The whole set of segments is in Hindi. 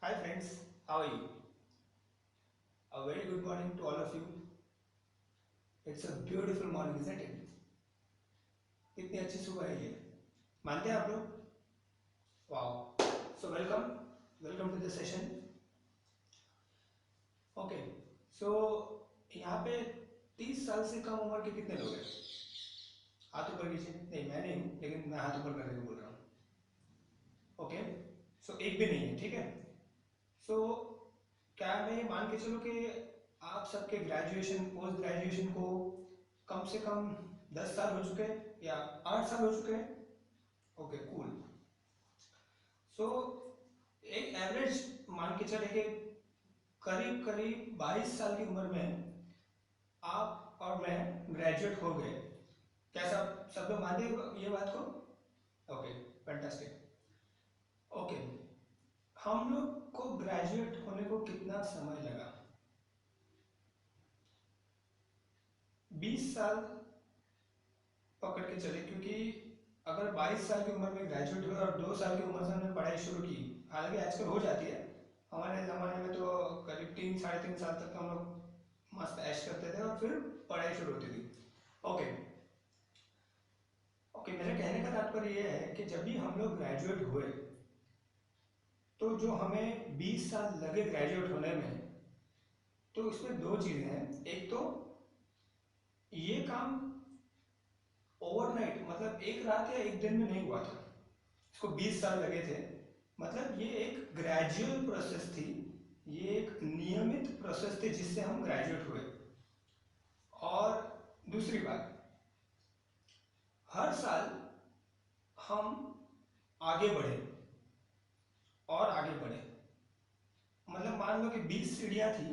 Hi friends, how are you? A very good morning to all of you. It's a beautiful morning, isn't it? कितनी अच्छी सुबह है ये. मानते हैं आप लोग? Wow. So welcome to the session. Okay. So यहाँ पे 30 साल से कम उम्र के कितने लोग हैं? हाथ ऊपर कीजिए. नहीं, मैं नहीं हूँ, लेकिन मैं हाथ ऊपर करके बोल रहा हूँ. ओके. सो एक भी नहीं है, ठीक है. सो क्या मैं ये मान के चलूँ कि आप सबके ग्रेजुएशन पोस्ट ग्रेजुएशन को कम से कम 10 साल हो चुके हैं या 8 साल हो चुके हैं? Okay, cool. सो एक एवरेज मान के चले कि करीब करीब 22 साल की उम्र में आप और मैं ग्रेजुएट हो गए. क्या सब लोग मानते हैं ये बात को? Okay, fantastic. ओके, हम लोग को ग्रेजुएट होने को कितना समय लगा? 20 साल पकड़ के चले, क्योंकि अगर 22 साल की उम्र में ग्रेजुएट हुए और 2 साल की उम्र से हमने पढ़ाई शुरू की, हालांकि आजकल हो जाती है, हमारे ज़माने में तो करीब 3 साढ़े 3 साल तक तो हम लोग मस्त ऐश करते थे और फिर पढ़ाई शुरू होती थी. ओके. ओके, मेरे कहने का तात्पर्य यह है कि जब भी हम लोग ग्रेजुएट हुए तो जो हमें 20 साल लगे ग्रेजुएट होने में, तो इसमें दो चीज़ें हैं. एक तो ये काम ओवरनाइट, मतलब एक रात या एक दिन में नहीं हुआ था. इसको 20 साल लगे थे. मतलब ये एक ग्रेजुअल प्रोसेस थी, ये एक नियमित प्रोसेस थी जिससे हम ग्रेजुएट हुए. और दूसरी बात, हर साल हम आगे बढ़े और आगे बढ़े. मतलब मान लो कि 20 सीढ़ियाँ थी,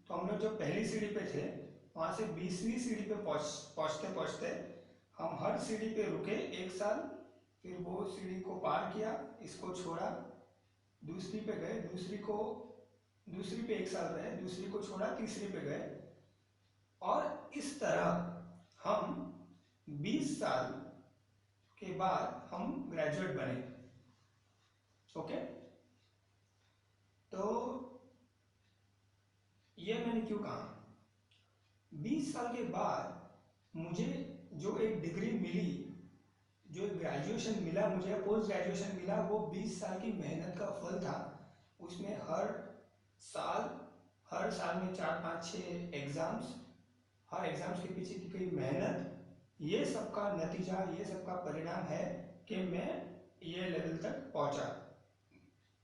तो हम लोग जो पहली सीढ़ी पे थे वहाँ से 20वीं सीढ़ी पे पहुँचते पहुँचते हम हर सीढ़ी पे रुके 1 साल, फिर वो सीढ़ी को पार किया, इसको छोड़ा, दूसरी पे गए, दूसरी पे 1 साल रहे, दूसरी को छोड़ा, तीसरी पे गए, और इस तरह हम 20 साल के बाद हम ग्रेजुएट बने. ओके. तो ये मैंने क्यों कहा? 20 साल के बाद मुझे जो एक डिग्री मिली, जो ग्रेजुएशन मिला मुझे, पोस्ट ग्रेजुएशन मिला, वो 20 साल की मेहनत का फल था. उसमें साल हर साल में 4 5 6 एग्जाम्स, हर एग्जाम्स के पीछे की गई मेहनत, ये सबका नतीजा, ये सबका परिणाम है कि मैं ये लेवल तक पहुंचा.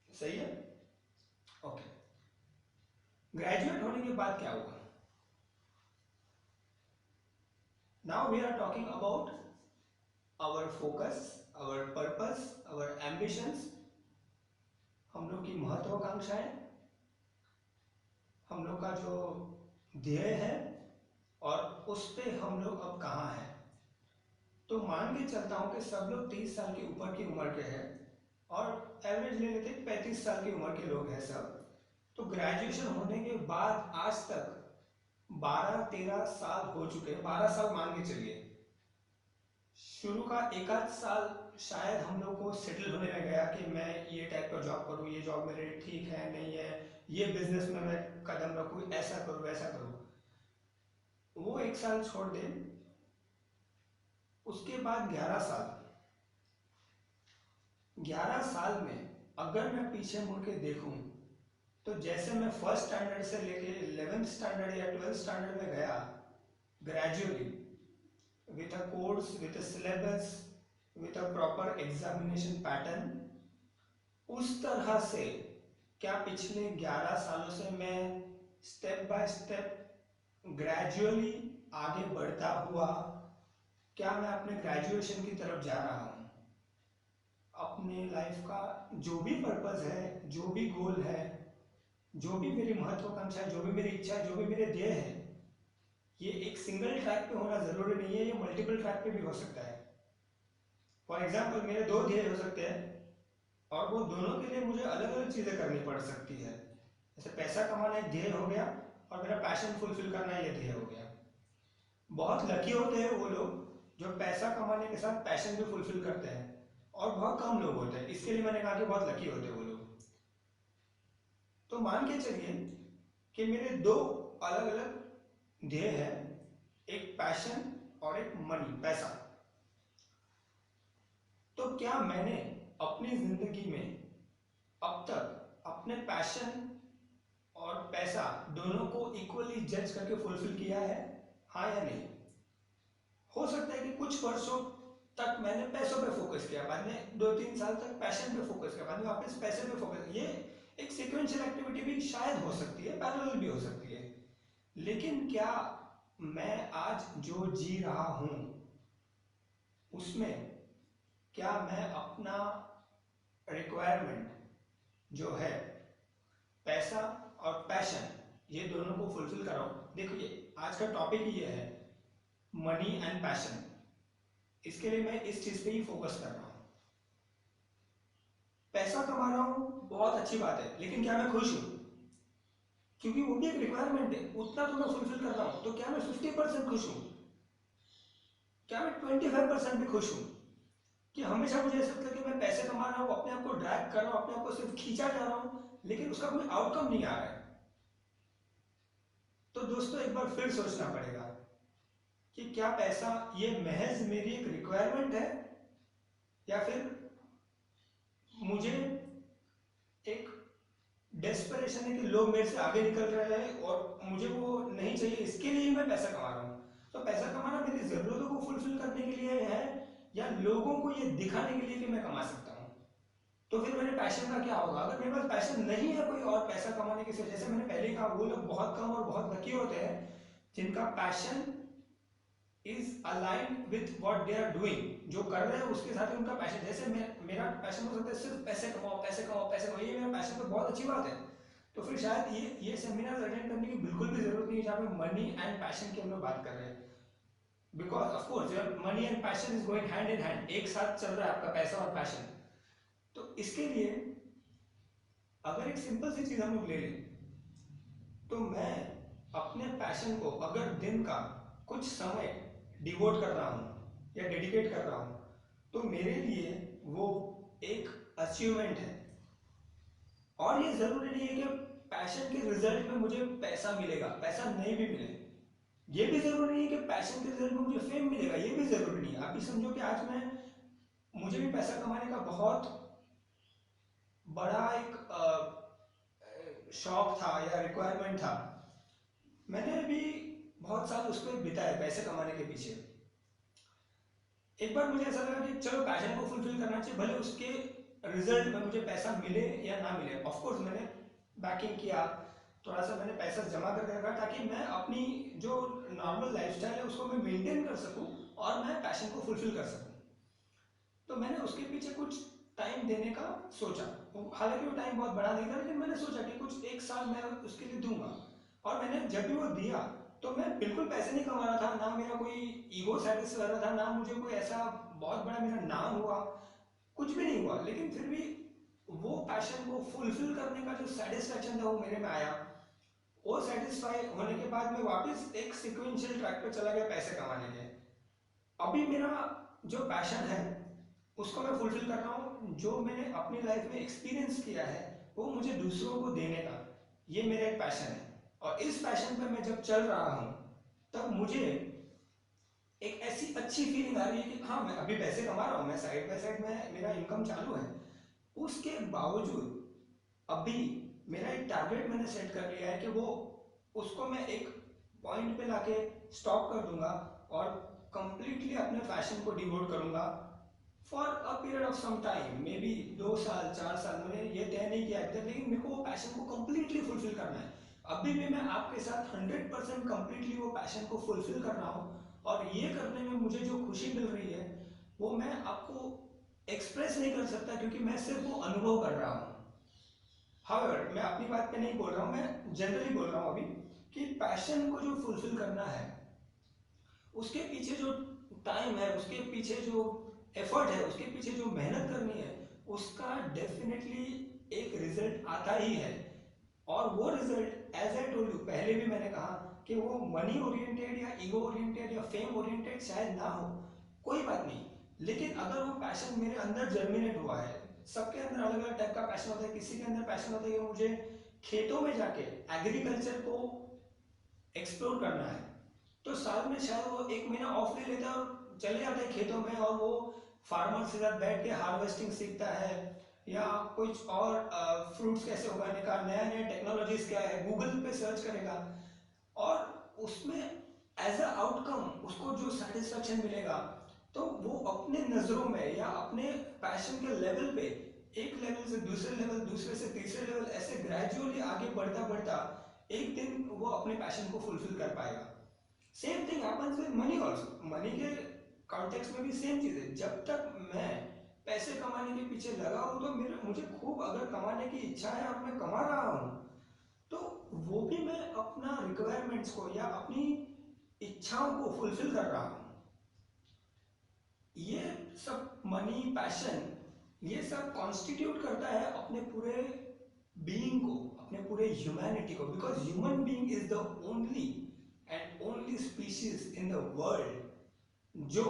सही है? ओके. ग्रेजुएट होने के बाद क्या हुआ? Now we are talking about our focus, our purpose, our ambitions, हम लोग की महत्वाकांक्षाएं, हम लोग का जो ध्येय है, और उस पे हम लोग अब कहाँ हैं. तो मान के चलता हूं कि सब लोग 30 साल के ऊपर की उम्र के हैं, और एवरेज ले लेते 35 साल की उम्र के लोग हैं सब. तो ग्रेजुएशन होने के बाद आज तक 12 13 साल हो चुके हैं. 12 साल मान के चलिए. शुरू का एक आध साल शायद हम लोग को सेटल होने में गया कि मैं ये टाइप का जॉब करूँ, ये जॉब मेरे लिए ठीक है नहीं है, ये बिजनेस में मैं कदम रखूँ, ऐसा करूँ वैसा करूँ. वो 1 साल छोड़ दें. उसके बाद 11 साल में अगर मैं पीछे मुड़ के देखूं, तो जैसे मैं फर्स्ट स्टैंडर्ड से लेके 11th स्टैंडर्ड या 12th स्टैंडर्ड में गया, gradually, with a course, with a syllabus, with a proper examination pattern, उस तरह से क्या पिछले 11 सालों से मैं स्टेप बाय स्टेप ग्रेजुअली आगे बढ़ता हुआ, क्या मैं अपने ग्रेजुएशन की तरफ जा रहा हूँ? अपने लाइफ का जो भी पर्पस है, जो भी गोल है, जो भी मेरी महत्वाकांक्षा है, जो भी मेरी इच्छा है, जो भी मेरे ध्येय है, ये एक सिंगल ट्रैक पे होना जरूरी नहीं है, ये मल्टीपल ट्रैक पे भी हो सकता है. फॉर एग्जाम्पल, मेरे दो ध्येय हो सकते हैं और वो दोनों के लिए मुझे अलग अलग चीजें करनी पड़ सकती है. जैसे पैसा कमाना एक ध्येय हो गया और मेरा पैशन फुलफिल करना ये ध्येय हो गया. बहुत लकी होते हैं वो लोग जो पैसा कमाने के साथ पैशन भी फुलफिल करते हैं, और बहुत कम लोग होते हैं. इसके लिए मैंने कहा कि बहुत लकी होते हैं वो लोग. तो मान के चलिए कि मेरे दो अलग अलग ध्येय हैं, एक पैशन और एक मनी, पैसा। तो क्या मैंने अपनी जिंदगी में अब तक अपने पैशन और पैसा दोनों को इक्वली जज करके फुलफिल किया है, हाँ या नहीं? हो सकता है कि कुछ वर्षों तक मैंने पैसों पे फोकस किया, बाद में 2-3 साल तक पैशन पे फोकस किया, बाद में वापस पैसे पे फोकस, ये एक सीक्वेंशियल एक्टिविटी भी शायद हो सकती है, पैरेलल भी हो सकती है। लेकिन क्या मैं आज जो जी रहा हूं उसमें क्या मैं अपना रिक्वायरमेंट जो है पैसा और पैशन, ये दोनों को फुलफिल कर रहा हूं? देखिए आज का टॉपिक ये है मनी एंड पैशन, इसके लिए मैं इस चीज पे ही फोकस कर रहा हूं। पैसा कमा रहा हूं, बहुत अच्छी बात है, लेकिन क्या मैं खुश हूं? क्योंकि वो भी एक रिक्वायरमेंट है, उतना तो मैं फुलफिल कर रहा हूं। तो क्या मैं 50% खुश हूं? क्या मैं 25% भी खुश हूं? कि हमेशा मुझे ऐसा लगता है कि मैं पैसे कमा रहा हूं, अपने आप को ड्रैग कर रहा हूं, अपने आप को सिर्फ खींचा जा रहा हूं, लेकिन उसका कोई आउटकम नहीं आ रहा है। तो दोस्तों एक बार फिर सोचना पड़ेगा कि क्या पैसा ये महज मेरी एक रिक्वायरमेंट है, या फिर मुझे एक डेस्परेशन है कि लोग मेरे से आगे निकल रहे हैं और मुझे वो नहीं चाहिए, इसके लिए मैं पैसा कमा रहा हूँ। तो पैसा कमाना मेरी जरूरतों को फुलफिल करने के लिए है, या लोगों को ये दिखाने के लिए कि मैं कमा सकता हूँ? तो फिर मेरे पैशन का क्या होगा? अगर मेरे पास पैशन नहीं है कोई और पैसा कमाने की, जैसे मैंने पहले कहा, वो लोग बहुत कम और बहुत लकी होते हैं जिनका passion is align with what they are doing, जो कर रहे हैं उसके साथ ही उनका पैशन। जैसे मेरा पैशन हो सकता है सिर्फ पैसे कमाओ पैसे कमाओ पैसे कमाओ, ये मेरा पैशन तो बहुत अच्छी बात है। तो फिर शायद ये सेमिनार अटेंड करने की बिल्कुल भी जरूरत नहीं है जहाँ पे मनी एंड पैशन की हम लोग बात कर रहे हैं। Because of course your money and passion is going hand in hand, एक साथ चल रहा है आपका पैसा और पैशन। तो इसके लिए अगर एक सिंपल सी चीज हम लोग ले लें, तो मैं अपने पैशन को अगर दिन का कुछ समय डिवोट कर रहा हूं या डेडिकेट कर रहा हूं, तो मेरे लिए वो एक अचीवमेंट है। और ये जरूरी नहीं है कि पैशन के रिजल्ट में मुझे पैसा मिलेगा, पैसा नहीं भी मिले। ये भी जरूरी नहीं है कि पैशन के रिजल्ट में मुझे फेम मिलेगा, ये भी जरूरी नहीं है। आप भी समझो कि आज मुझे भी पैसा कमाने का बहुत बड़ा एक शौक था या रिक्वायरमेंट था। मैंने भी बहुत साल उस पर बिताए पैसे कमाने के पीछे। एक बार मुझे ऐसा लगा कि चलो पैशन को फुलफिल करना चाहिए, भले उसके रिजल्ट में मुझे पैसा मिले या ना मिले। ऑफ कोर्स मैंने बैकिंग किया, थोड़ा सा मैंने पैसा जमा करके रखा ताकि मैं अपनी जो नॉर्मल लाइफस्टाइल है उसको मैं मेंटेन कर सकूं और मैं पैशन को फुलफिल कर सकूं। तो मैंने उसके पीछे कुछ टाइम देने का सोचा। हालांकि वो टाइम बहुत बड़ा नहीं था, लेकिन मैंने सोचा कि कुछ 1 साल मैं उसके लिए दूंगा। और मैंने जब भी वो दिया तो मैं बिल्कुल पैसे नहीं कमा रहा था, ना मेरा कोई ईगो सेटिस्फाई कर रहा था, ना मुझे कोई ऐसा बहुत बड़ा मेरा नाम हुआ, कुछ भी नहीं हुआ। लेकिन फिर भी वो पैशन को फुलफिल करने का जो सेटिस्फेक्शन था वो मेरे में आया। वो सेटिस्फाई होने के बाद मैं वापस एक सिक्वेंशियल ट्रैक पे चला गया पैसे कमाने के। अभी मेरा जो पैशन है उसको मैं फुलफिल कर रहा हूँ, जो मैंने अपनी लाइफ में एक्सपीरियंस किया है वो मुझे दूसरों को देने का, ये मेरा एक पैशन है। और इस पैशन पे मैं जब चल रहा हूँ तब मुझे एक ऐसी अच्छी फीलिंग आ रही है कि हाँ मैं अभी पैसे कमा रहा हूँ, मैं साइड बाय साइड में मेरा इनकम चालू है। उसके बावजूद अभी मेरा एक टारगेट मैंने सेट कर लिया है कि वो उसको मैं एक पॉइंट पे लाके स्टॉप कर दूंगा और कंप्लीटली अपने फैशन को डिवोट करूंगा for a period of some time, maybe 2 साल 4 साल। मैंने ये तय नहीं किया अभी तक, लेकिन मेरे को वो पैशन को कंप्लीटली फुलफिल करना है। अभी भी मैं आपके साथ 100% कंप्लीटली वो पैशन को फुलफिल कर रहा हूँ, और ये करने में मुझे जो खुशी मिल रही है वो मैं आपको एक्सप्रेस नहीं कर सकता, क्योंकि मैं सिर्फ वो अनुभव कर रहा हूँ। हाउएवर मैं अपनी बात पे नहीं बोल रहा हूँ, मैं जनरली बोल रहा हूँ अभी, कि पैशन को जो फुलफिल करना है उसके पीछे जो टाइम है, उसके पीछे जो एफर्ट है, उसके पीछे जो मेहनत करनी है, उसका डेफिनेटली एक रिजल्ट आता ही है। और वो result as I told you, पहले भी मैंने कहा कि वो मनी ओरिएंटेड या ईगो ओरिएंटेड या फेम ओरिएंटेड शायद ना हो, कोई बात नहीं। लेकिन अगर वो पैशन मेरे अंदर जर्मिनेट हुआ है, सबके अंदर अलग अलग टाइप का पैशन होता है। किसी के अंदर पैशन होता है कि मुझे खेतों में जाके एग्रीकल्चर को एक्सप्लोर करना है, तो साल में शायद वो 1 महीना ऑफ ले लेता है और चले जाता है खेतों में, और वो फार्मर के साथ बैठ के हार्वेस्टिंग सीखता है, या कुछ और फ्रूट्स कैसे उगाने का, नया नया टेक्नोलॉजीज क्या है गूगल पे सर्च करेगा, और उसमें एज अ आउटकम उसको जो सेटिस्फेक्शन मिलेगा, तो वो अपने नजरों में या अपने पैशन के लेवल पे एक लेवल से दूसरे लेवल, दूसरे से तीसरे लेवल, ऐसे ग्रेजुअली आगे बढ़ता बढ़ता एक दिन वो अपने पैशन को फुलफिल कर पाएगा। Same thing happens with money also. Money के कॉन्टेक्स्ट में भी सेम चीज है। जब तक मैं पैसे कमाने के पीछे लगा हूं, तो मेरे मुझे खूब अगर कमाने की इच्छा है और मैं कमा रहा हूं, तो वो भी मैं अपना रिक्वायरमेंट्स को या अपनी इच्छाओं को फुलफिल कर रहा हूं। ये सब मनी, पैशन, ये सब कॉन्स्टिट्यूट करता है अपने पूरे बीइंग को, अपने पूरे ह्यूमैनिटी को, because human being is the only and only species in the world जो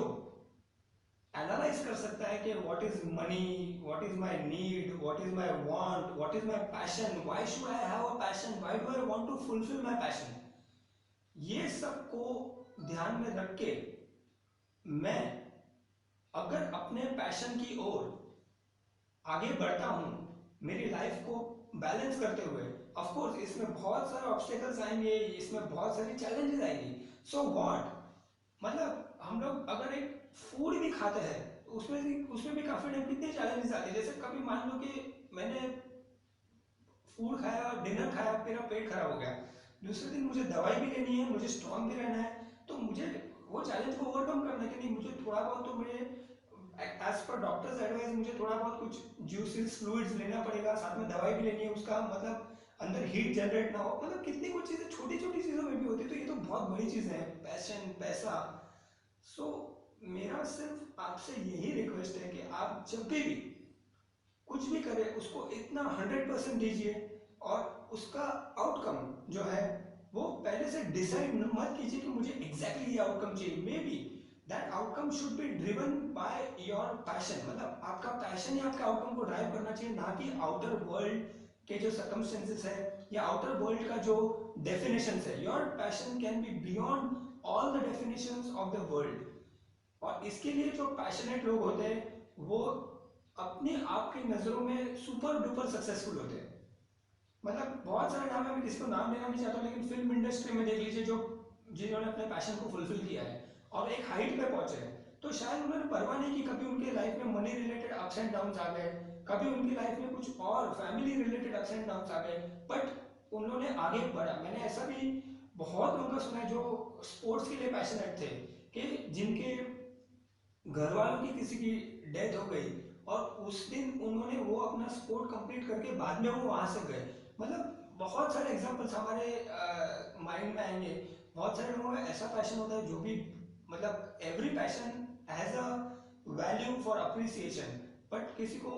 एनालाइज कर सकता है कि what is money, what is my need, what is my want, what is my passion, why should I have a passion, why do I want to fulfil my passion. ये सब को ध्यान में रख के मैं अगर अपने पैशन की ओर आगे बढ़ता हूं, मेरी लाइफ को बैलेंस करते हुए, ऑफ कोर्स इसमें बहुत सारे ऑब्स्टेकल्स आएंगे, इसमें बहुत सारी चैलेंजेस आएंगी, सो व्हाट, मतलब हम लोग अगर एक फूड भी खाते हैं, तो उसमें भी काफी टाइम कितने चैलेंजेस आते हैं। जैसे कभी मान लो कि मैंने फूड खाया, डिनर खाया, मेरा पेट खराब हो गया, दूसरे दिन मुझे दवाई भी लेनी है, मुझे स्ट्रांग भी रहना है, तो मुझे वो चैलेंज को ओवरकम करने के लिए मुझे थोड़ा बहुत, तो मुझे एज पर डॉक्टर्स एडवाइस मुझे थोड़ा बहुत कुछ जूसेस, फ्लूइड्स लेना पड़ेगा, साथ में दवाई भी लेनी है, उसका मतलब अंदर हीट जनरेट ना हो, मतलब कितनी कुछ चीजें छोटी छोटी चीजों में भी होती है। तो ये तो बहुत बड़ी चीजें हैं, पैशन, पैसा। सो मेरा सिर्फ आपसे यही रिक्वेस्ट है कि आप जब भी कुछ भी करें, उसको इतना 100% दीजिए, और उसका आउटकम जो है वो पहले से डिसाइड मत कीजिए कि मुझे एग्जैक्टली ये आउटकम चाहिए। May be that outcome should be driven by your passion, मतलब आपका पैशन ही आपके आउटकम को ड्राइव करना चाहिए, ना कि आउटर वर्ल्ड के जो सर्कमस्टेंसेस है या आउटर वर्ल्ड का जो डेफिनेशन है। Your passion can be beyond all the definitions of the world. और इसके लिए जो पैशनेट लोग होते हैं, वो अपने आप की नजरों में सुपर डुपर सक्सेसफुल होते हैं। मतलब बहुत सारे नाम है, मैं किसी को नाम लेना नहीं चाहता, लेकिन फिल्म इंडस्ट्री में देख लीजिए, जो जिन्होंने अपने पैशन को फुलफिल किया है और एक हाइट पे पहुंचे हैं, तो शायद उन्होंने परवाह नहीं की कभी उनके लाइफ में money related ups and down आ गए, कभी उनकी लाइफ में कुछ और family related ups and down आ गए, बट उन्होंने आगे बढ़ा। मैंने ऐसा भी बहुत लोगों का सुना है जो स्पोर्ट्स के लिए पैशनेट थे, कि जिनके घर वालों की किसी की डेथ हो गई, और उस दिन उन्होंने वो अपना स्पोर्ट कंप्लीट करके बाद में वो वहां से गए। मतलब बहुत सारे एग्जांपल्स हमारे माइंड में आएंगे। बहुत सारे लोगों में ऐसा पैशन होता है जो भी, मतलब every passion has a value for appreciation, but किसी को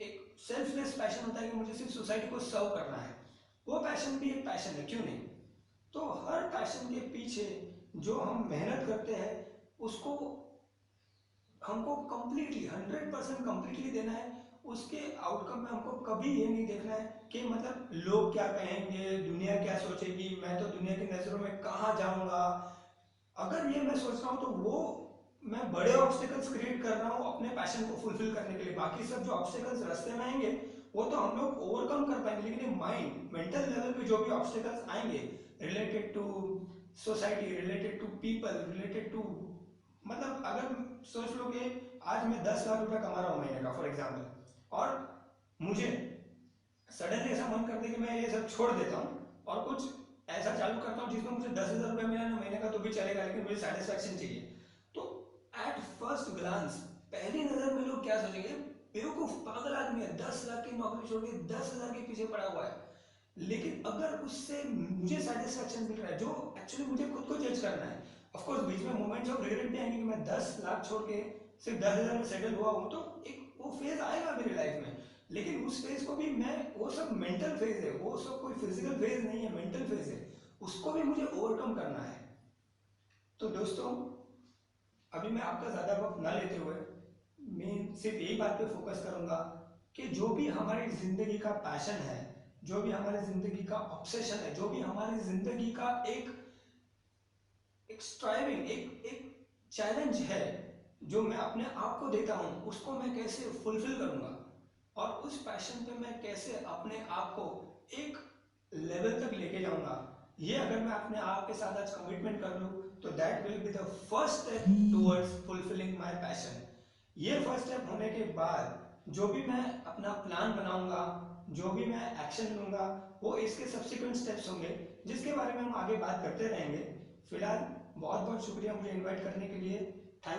एक सेल्फलेस पैशन होता है कि मुझे सिर्फ सोसाइटी को सर्व करना है। वो पैशन भी एक पैशन है, क्यों नहीं। तो हर पैशन के पीछे जो हम मेहनत करते हैं, उसको हमको कंप्लीटली 100% कंप्लीटली देना है। उसके आउटकम में हमको कभी ये नहीं देखना है कि मतलब लोग क्या कहेंगे, दुनिया क्या सोचेगी, मैं तो दुनिया की नजरों में कहाँ जाऊंगा। अगर ये मैं सोच रहा हूँ, तो वो मैं बड़े ऑब्स्टिकल्स क्रिएट कर रहा हूँ अपने पैशन को फुलफिल करने के लिए। बाकी सब जो ऑब्स्टिकल्स रास्ते में आएंगे, वो तो हम लोग ओवरकम कर पाएंगे, लेकिन ये माइंड, मेंटल लेवल पे जो भी ऑब्स्टिकल्स आएंगे related to society, related to people, related to, मतलब अगर सोच लो कि आज मैं 10 लाख रुपए कमा रहा हूँ महीने का फॉर एग्जाम्पल, और मुझे सडनली ऐसा मन करता है कि मैं ये सब छोड़ देता हूँ और कुछ ऐसा चालू करता हूँ जिसमें मुझे 10,000 रुपये मिला ना महीने का तो भी चलेगा, लेकिन मुझे सेटिस्फैक्शन चाहिए। तो एट फर्स्ट ग्लांस, पहली नजर में लोग क्या सोचेंगे, बेवकूफ पागल आदमी है, 10 लाख की नौकरी छोड़ के 10,000 के पीछे पड़ा हुआ है। लेकिन अगर उससे मुझे सेटिस्फैक्शन मिल रहा है, जो एक्चुअली मुझे खुद को जज करना है, ऑफ कोर्स बीच में मोमेंट्स ऑफ रिग्रेट भी आएंगे कि मैं 10 लाख छोड़ के सिर्फ 10,000 में सेटल हुआ हूँ, तो एक वो फेज आएगा मेरी लाइफ में। लेकिन उस फेज को भी मैं, वो सब मेंटल फेज है, वो सब कोई फिजिकल फेज नहीं है, मेंटल फेज है, उसको भी मुझे ओवरकम करना है। तो दोस्तों, अभी मैं आपका ज़्यादा वक्त ना लेते हुए मैं सिर्फ यही बात पे फोकस करूंगा कि जो भी हमारी ज़िंदगी का पैशन है, जो भी हमारी जिंदगी का ऑब्सेशन है, जो भी हमारी जिंदगी का एक एक स्ट्राइविंग, एक चैलेंज है जो मैं अपने आप को देता हूँ, उसको मैं कैसे फुलफिल करूँगा और उस पैशन पे मैं कैसे अपने आप को एक लेवल तक लेके जाऊँगा, ये अगर मैं अपने आप के साथ आज कमिटमेंट कर लूँ तो that will be the first step towards fulfilling my passion. ये फर्स्ट स्टेप होने के बाद जो भी मैं अपना प्लान बनाऊंगा, जो भी मैं एक्शन लूंगा, वो इसके सब्सिक्वेंट स्टेप्स होंगे जिसके बारे में हम आगे बात करते रहेंगे। फिलहाल बहुत बहुत शुक्रिया मुझे इनवाइट करने के लिए।